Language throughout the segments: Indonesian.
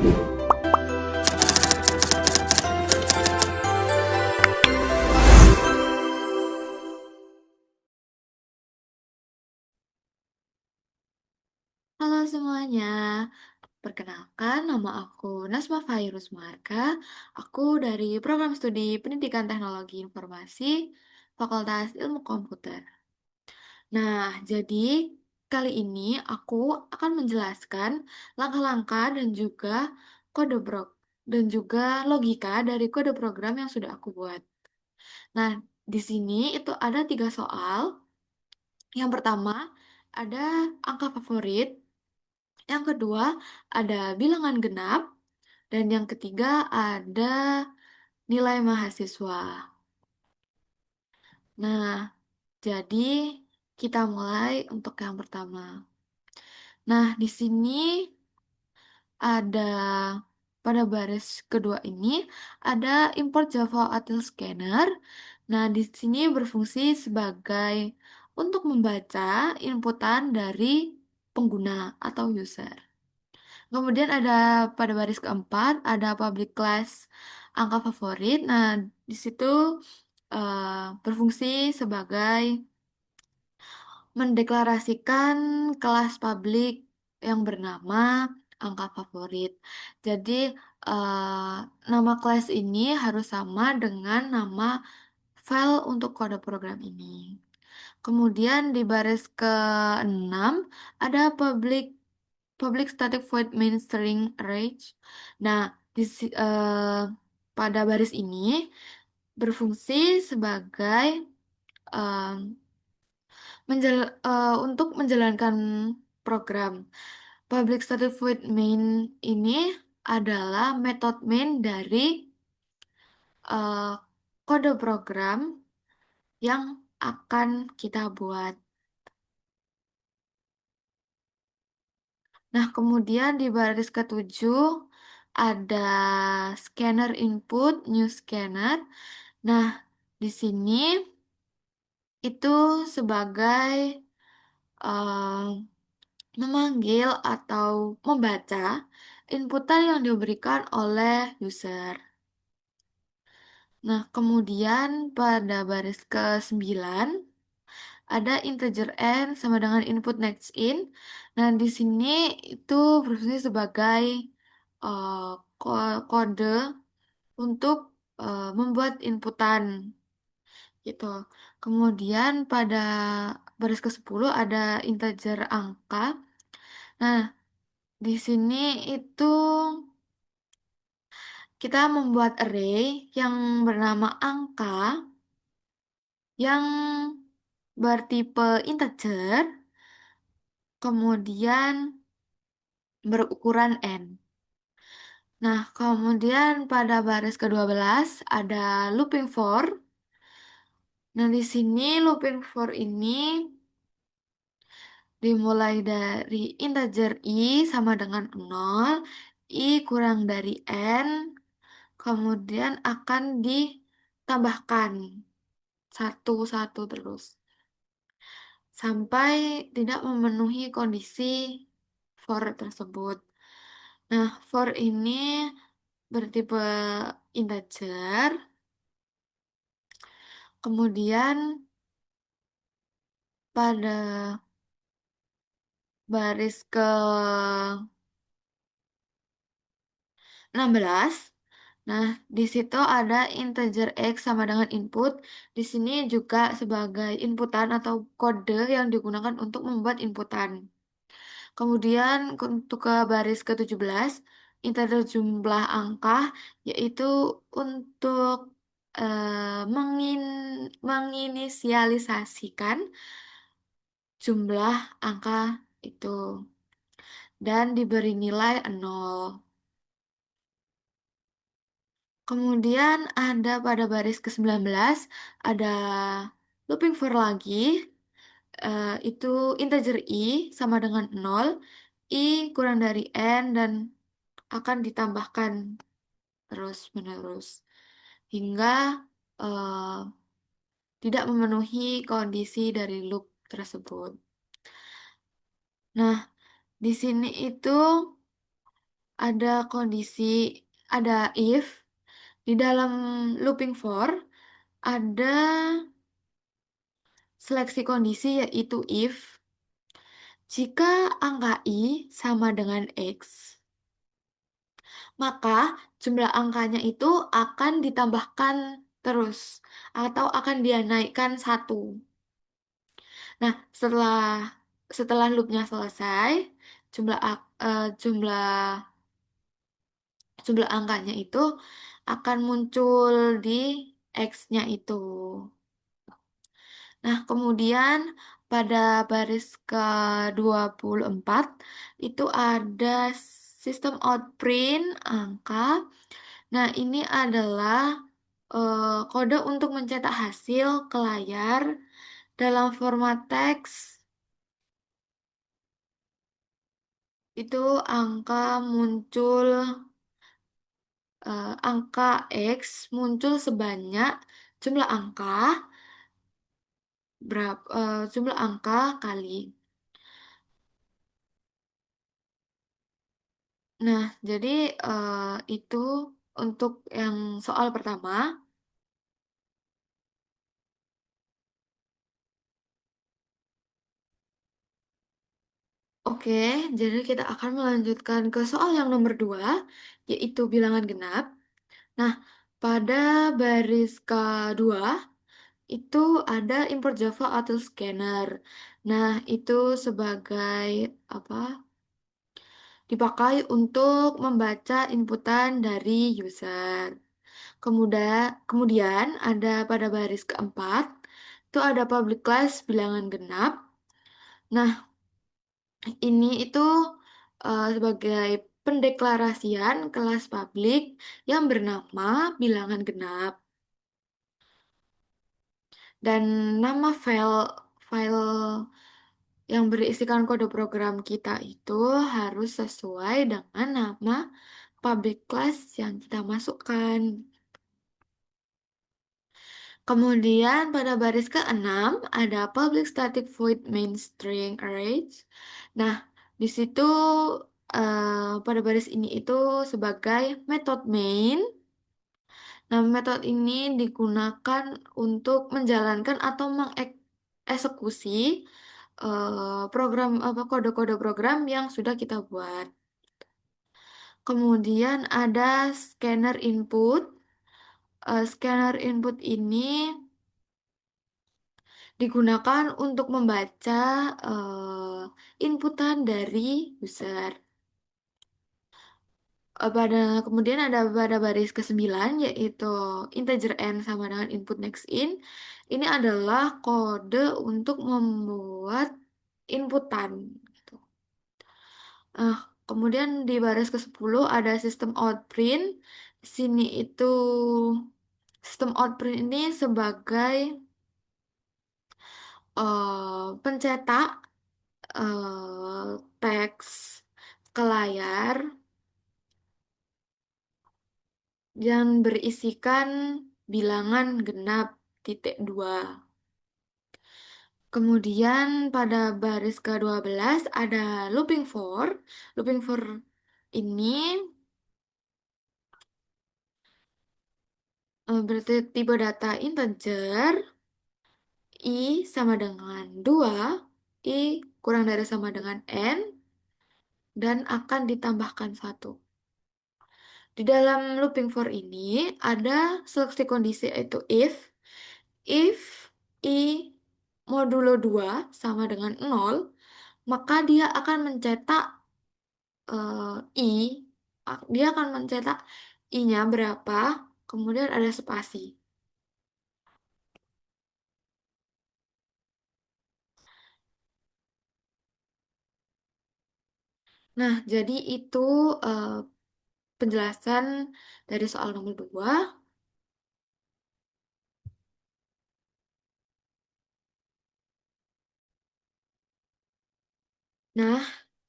Halo semuanya, perkenalkan nama aku Nasma Fairuz Marka. Aku dari Program Studi Pendidikan Teknologi Informasi, Fakultas Ilmu Komputer. Nah, jadi kali ini aku akan menjelaskan langkah-langkah dan juga kode dan juga logika dari kode program yang sudah aku buat. Nah, di sini itu ada 3 soal. Yang pertama ada angka favorit. Yang kedua, ada bilangan genap. Dan yang ketiga, ada nilai mahasiswa. Nah, jadi kita mulai untuk yang pertama. Nah, di sini ada pada baris kedua ini ada import Java Util Scanner. Nah, di sini berfungsi sebagai untuk membaca inputan dari pengguna atau user. Kemudian ada pada baris keempat ada public class angka favorit. Nah, di situ berfungsi sebagai mendeklarasikan kelas publik yang bernama angka favorit. Jadi nama kelas ini harus sama dengan nama file untuk kode program ini. Kemudian di baris ke-6 ada public static void main string range. Nah, pada baris ini berfungsi sebagai em, untuk menjalankan program. Public static void main ini adalah metode main dari eh, kode program yang akan kita buat. Nah, kemudian di baris ke-7 ada scanner input, new scanner. Nah, di sini itu sebagai eh, memanggil atau membaca inputan yang diberikan oleh user. Nah, kemudian pada baris ke-9 ada integer n sama dengan input next in. Nah, di sini itu berfungsi sebagai eh, kode untuk membuat inputan gitu. Kemudian pada baris ke-10 ada integer angka. Nah, di sini itu kita membuat array yang bernama angka yang bertipe integer, kemudian berukuran n. Nah, kemudian pada baris ke-12 ada looping for. Nah, di sini looping for ini dimulai dari integer i sama dengan 0, i kurang dari n, kemudian akan ditambahkan satu-satu terus sampai tidak memenuhi kondisi for tersebut. Nah, for ini bertipe integer, kemudian pada baris ke-16, nah di situ ada integer x sama dengan input. Di sini juga sebagai inputan atau kode yang digunakan untuk membuat inputan. Kemudian untuk ke baris ke-17, integer jumlah angka, yaitu untuk menginisialisasikan jumlah angka itu dan diberi nilai 0. Kemudian ada pada baris ke-19 ada looping for lagi, itu integer i sama dengan 0, i kurang dari n dan akan ditambahkan terus-menerus hingga eh, tidak memenuhi kondisi dari loop tersebut. Nah, di sini itu ada kondisi, ada if, di dalam looping for ada seleksi kondisi yaitu if jika angka i sama dengan x, maka jumlah angkanya itu akan ditambahkan terus atau akan dia naikkan satu. Nah, setelah loopnya selesai, jumlah jumlah angkanya itu akan muncul di X-nya itu. Nah, kemudian pada baris ke-24 itu ada sistem outprint angka. Nah, ini adalah kode untuk mencetak hasil ke layar dalam format teks. Itu angka muncul angka X muncul sebanyak jumlah angka jumlah angka kali. Nah, jadi itu untuk yang soal pertama. Oke, jadi kita akan melanjutkan ke soal yang nomor 2, yaitu bilangan genap. Nah, pada baris kedua itu ada import Java Auto Scanner. Nah, itu sebagai apa? Dipakai untuk membaca inputan dari user. Kemudian ada pada baris keempat, itu ada public class bilangan genap. Nah, ini itu sebagai pendeklarasian kelas publik yang bernama bilangan genap. Dan nama file yang berisikan kode program kita itu harus sesuai dengan nama public class yang kita masukkan. Kemudian pada baris ke-6 ada public static void main string arrays. Nah, di situ pada baris ini itu sebagai metode main. Nah, metode ini digunakan untuk menjalankan atau mengeksekusi program apa kode-kode program yang sudah kita buat. Kemudian ada scanner input. Scanner input ini digunakan untuk membaca inputan dari user. Kemudian ada pada baris ke-9 yaitu integer n sama dengan input next in. Ini adalah kode untuk membuat inputan gitu. Nah, kemudian di baris ke-10 ada sistem outprint. Di sini itu sistem outprint ini sebagai pencetak teks ke layar yang berisikan bilangan genap titik 2. Kemudian pada baris ke-12 ada looping for. Looping for ini berarti tipe data integer, i sama dengan 2, i kurang dari sama dengan n, dan akan ditambahkan 1. Di dalam looping for ini ada seleksi kondisi yaitu if i modulo 2 sama dengan 0, maka dia akan mencetak i, dia akan mencetak i-nya berapa, kemudian ada spasi. Nah, jadi itu eh, penjelasan dari soal nomor 2. Nah,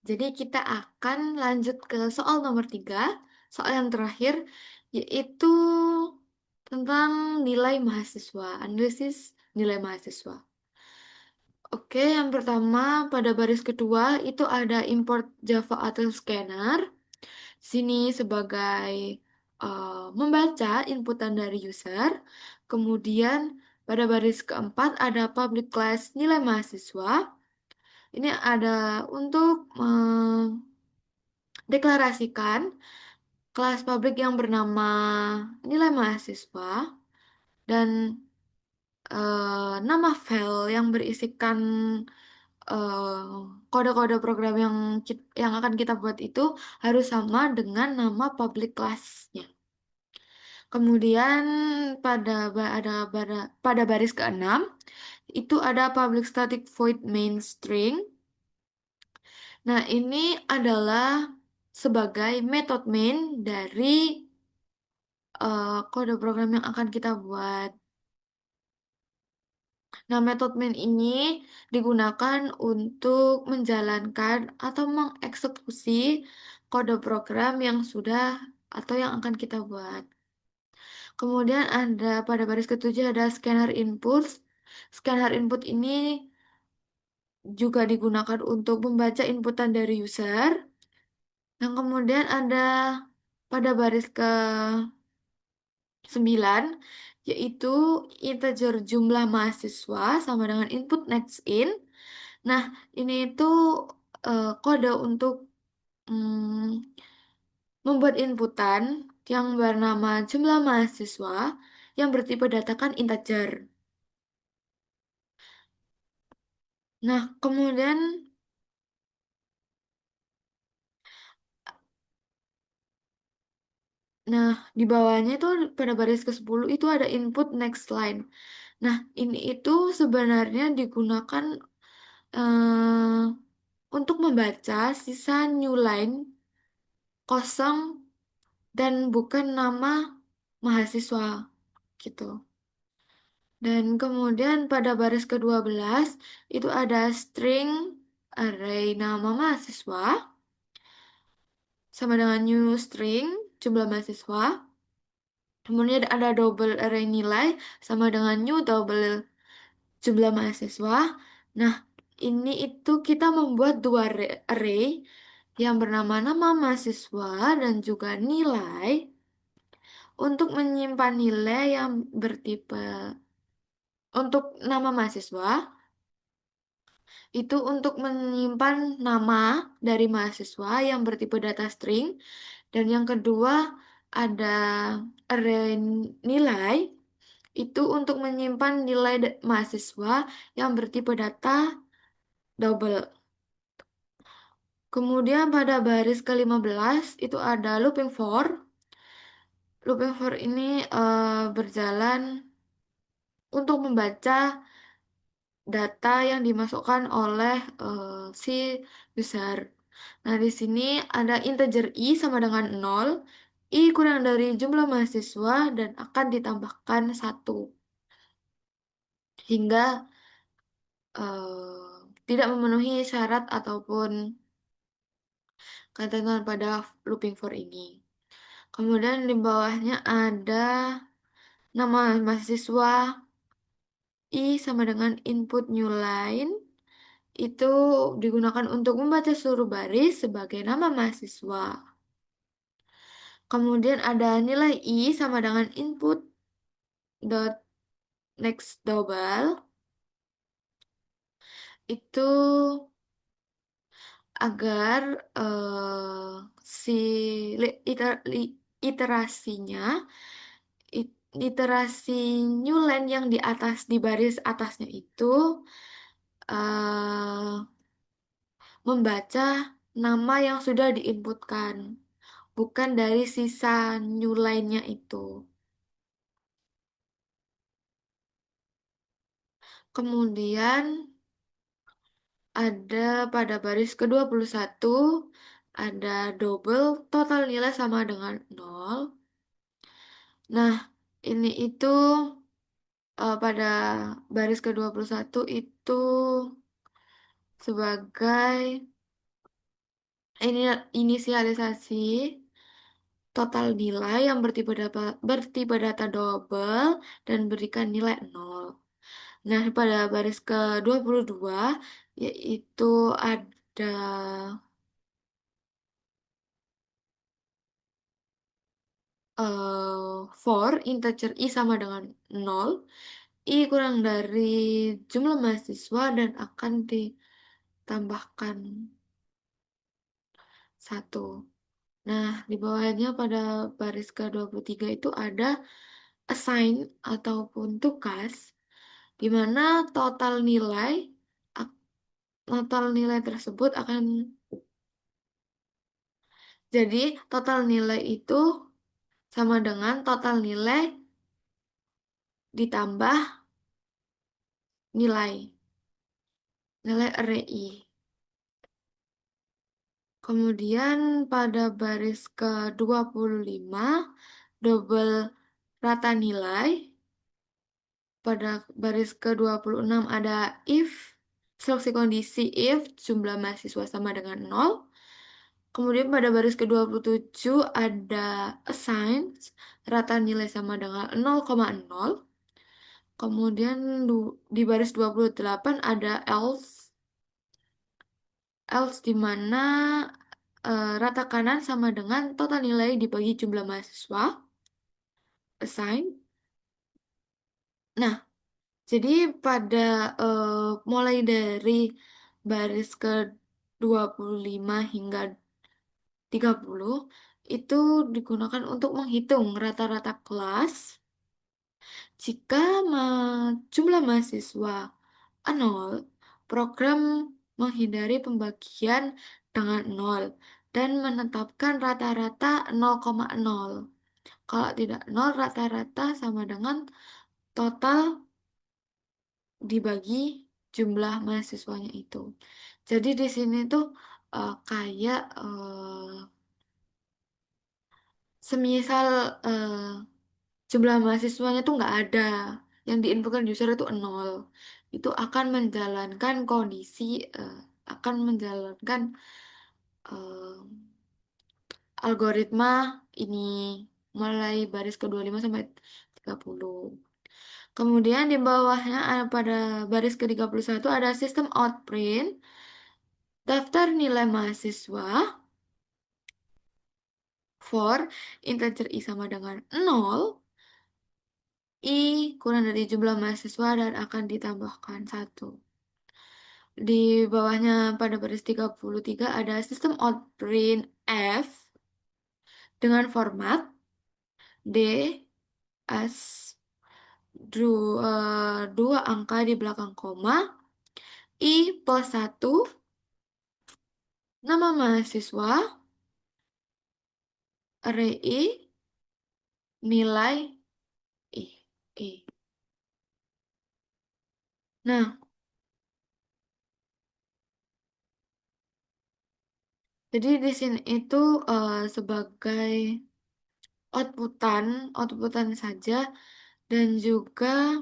jadi kita akan lanjut ke soal nomor 3, soal yang terakhir, yaitu tentang nilai mahasiswa, analisis nilai mahasiswa. Oke, yang pertama pada baris kedua itu ada import Java Auto Scanner. sini sebagai membaca inputan dari user. Kemudian pada baris keempat ada public class nilai mahasiswa. Ini ada untuk mendeklarasikan kelas publik yang bernama nilai mahasiswa dan nama file yang berisikan eh, kode-kode program yang akan kita buat itu harus sama dengan nama public class-nya. Kemudian pada baris keenam itu ada public static void main string. Nah, ini adalah sebagai metode main dari kode program yang akan kita buat. Nah, metode main ini digunakan untuk menjalankan atau mengeksekusi kode program yang sudah atau yang akan kita buat. Kemudian ada pada baris ketujuh ada scanner input. Scanner input ini juga digunakan untuk membaca inputan dari user. Yang kemudian ada pada baris ke 9 yaitu integer jumlah mahasiswa sama dengan input next in. Nah, ini itu kode untuk mm, membuat inputan yang bernama jumlah mahasiswa yang bertipe datakan integer. Nah, kemudian nah di bawahnya itu pada baris ke-10 itu ada input next line. Nah, ini itu sebenarnya digunakan untuk membaca sisa new line kosong dan bukan nama mahasiswa gitu. Dan kemudian pada baris ke-12 itu ada string array nama mahasiswa sama dengan new string jumlah mahasiswa. Kemudian ada double array nilai sama dengan new double jumlah mahasiswa. Nah, ini itu kita membuat dua array yang bernama nama mahasiswa dan juga nilai untuk menyimpan nilai yang bertipe untuk nama mahasiswa itu untuk menyimpan nama dari mahasiswa yang bertipe data string dan yang kedua ada array nilai itu untuk menyimpan nilai mahasiswa yang bertipe data double. Kemudian pada baris ke-15 itu ada looping for. Looping for ini berjalan untuk membaca data yang dimasukkan oleh si user. Nah, di sini ada integer i sama dengan 0. I kurang dari jumlah mahasiswa dan akan ditambahkan 1 hingga tidak memenuhi syarat ataupun ketentuan pada looping for ini. Kemudian di bawahnya ada nama mahasiswa I sama dengan input new line itu digunakan untuk membaca seluruh baris sebagai nama mahasiswa. Kemudian ada nilai I sama dengan input dot next double itu agar si iterasinya iterasi new line yang di atas di baris atasnya itu eh, membaca nama yang sudah diinputkan, bukan dari sisa new line-nya itu. Kemudian ada pada baris ke-21 ada double total nilai sama dengan 0. Nah, ini itu pada baris ke-21 itu sebagai ini inisialisasi total nilai yang bertipe data double dan berikan nilai 0. Nah, pada baris ke-22 yaitu ada for integer i sama dengan 0, i kurang dari jumlah mahasiswa dan akan ditambahkan satu. Nah, di bawahnya pada baris ke-23 itu ada assign ataupun tugas, di mana ak- total nilai tersebut akan jadi total nilai itu sama dengan total nilai ditambah nilai array i. Kemudian pada baris ke-25 double rata nilai. Pada baris ke-26 ada if, instruksi kondisi if jumlah mahasiswa sama dengan 0. Kemudian pada baris ke-27 ada assign, rata nilai sama dengan 0,0. Kemudian di baris 28 ada else di mana rata kanan sama dengan total nilai dibagi jumlah mahasiswa, assign. Nah, jadi pada eh, mulai dari baris ke-25 hingga 30 itu digunakan untuk menghitung rata-rata kelas jika jumlah mahasiswa 0, program menghindari pembagian dengan 0 dan menetapkan rata-rata 0,0. Kalau tidak 0, rata-rata sama dengan total dibagi jumlah mahasiswanya itu. Jadi di sini tuh kayak semisal jumlah mahasiswanya tuh nggak ada, yang diinputkan user itu 0, itu akan menjalankan kondisi, eh, akan menjalankan eh, algoritma ini mulai baris ke-25 sampai 30. Kemudian di bawahnya pada baris ke-31 ada sistem outprint, daftar nilai mahasiswa for integer i sama dengan 0, i kurang dari jumlah mahasiswa dan akan ditambahkan satu. Di bawahnya pada baris 33 ada sistem outprint F dengan format D as dua angka di belakang koma, i plus 1, nama mahasiswa, array i, nilai i. I. Nah, jadi di sini itu sebagai outputan saja, dan juga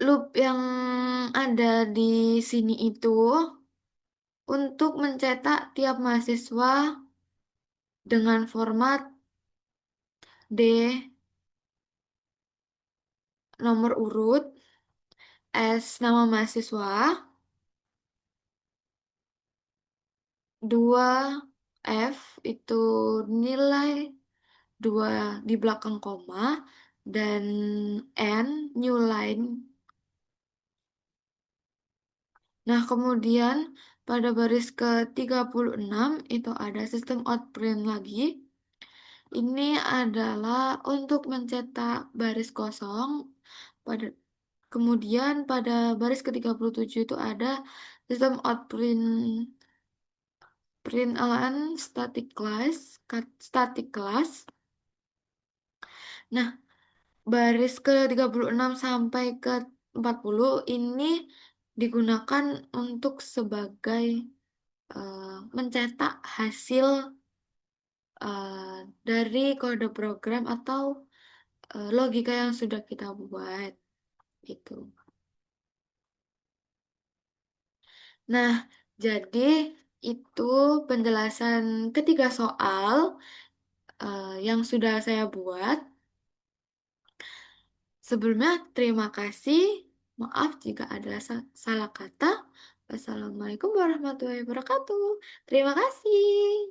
loop yang ada di sini itu untuk mencetak tiap mahasiswa dengan format D nomor urut, S nama mahasiswa, 2 F itu nilai 2 di belakang koma, dan N new line. Nah, kemudian pada baris ke-36 itu ada sistem outprint lagi. Ini adalah untuk mencetak baris kosong. Pada kemudian pada baris ke-37 itu ada sistem outprint println static class. Nah, baris ke-36 sampai ke-40 ini digunakan untuk sebagai mencetak hasil dari kode program atau logika yang sudah kita buat gitu. Nah, jadi itu penjelasan ketiga soal yang sudah saya buat. Sebelumnya, terima kasih. Maaf jika ada salah kata. Wassalamualaikum warahmatullahi wabarakatuh. Terima kasih.